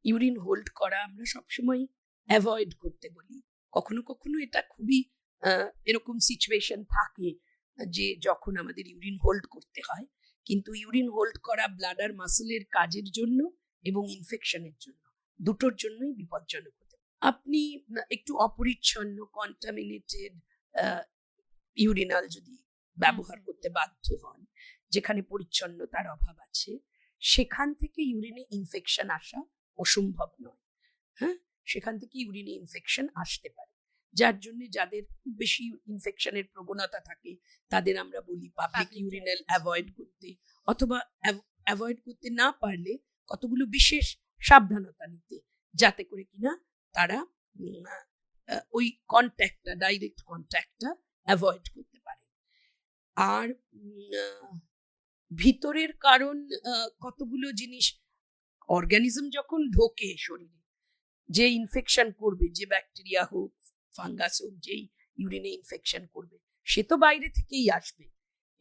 Urine hold করা আমরা সবসময় অ্যাভয়েড করতে বলি। কখনো কখনো এটা খুবই এরকম সিচুয়েশন থাকে যে যখন আমাদের ইউরিন হোল্ড করতে হয়, কিন্তু ইউরিন হোল্ড করা ব্লাডার মাসেলের কাজের জন্য এবং ইনফেকশনের জন্য, দুটোর জন্যই বিপজ্জনক হতে পারে। আপনি একটু অপরিচ্ছন্ন কন্টামিনেটেড ইউরিনাল যদি ব্যবহার করতে বাধ্য হন, যেখানে পরিচ্ছন্নতার অভাব আছে, সেখান থেকে ইউরিনে ইনফেকশন আসা অসম্ভব নয়। হ্যাঁ, সেখান থেকে ইউরিনে ইনফেকশন আসতে পারে, যার জন্য যাদের খুব বেশি ইনফেকশনের প্রবণতা থাকে তাদের আমরা বলি পাবলিক ইউরিনাল অ্যাভয়েড করতে, অথবা অ্যাভয়েড করতে না পারলে কতগুলো বিশেষ সাবধানতা নিতে, যাতে করে কিনা তারা ওই কন্ট্যাক্টটা, ডাইরেক্ট কন্ট্যাক্টটা অ্যাভয়েড করতে পারে। আর ভিতরের কারণ কতগুলো জিনিস, অর্গানিজম যখন ঢোকে শরীরে, যে ইনফেকশন করবে, যে ব্যাকটেরিয়া হোক ফাঙ্গাস হোক, যেই ইউরিনে ইনফেকশন করবে, সে তো বাইরে থেকেই আসবে।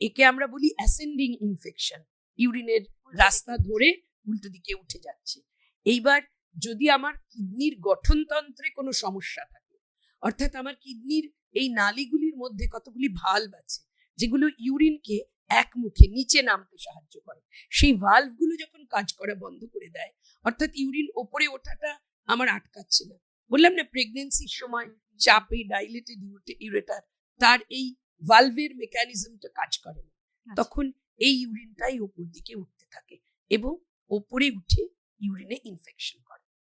একে আমরা বলি অ্যাসেন্ডিং ইনফেকশন, ইউরিনের রাস্তা ধরে উল্টো দিকে উঠে যাচ্ছে। এইবার যদি আমার কিডনির গঠনতন্ত্রে কোনো সমস্যা থাকে, অর্থাৎ আমার কিডনির এই নালীগুলির মধ্যে কতগুলি ভালভ আছে যেগুলো ইউরিনকে একমুখে নিচে নামতে সাহায্য করে, সেই ভালভগুলো যখন কাজ করা বন্ধ করে দেয়, অর্থাৎ ইউরিন ওপরে ওঠাটা আমার আটকাচ্ছে না, বললাম না প্রেগনেন্সির সময় চাপে ডাইলেটেড ইউরেটার, তার এই ভালভের মেকানিজমটা কাজ করে না, তখন এই ইউরিনটাই ওপর দিকে উঠতে থাকে এবং ওপরে উঠে ইউরিনে ইনফেকশন করে।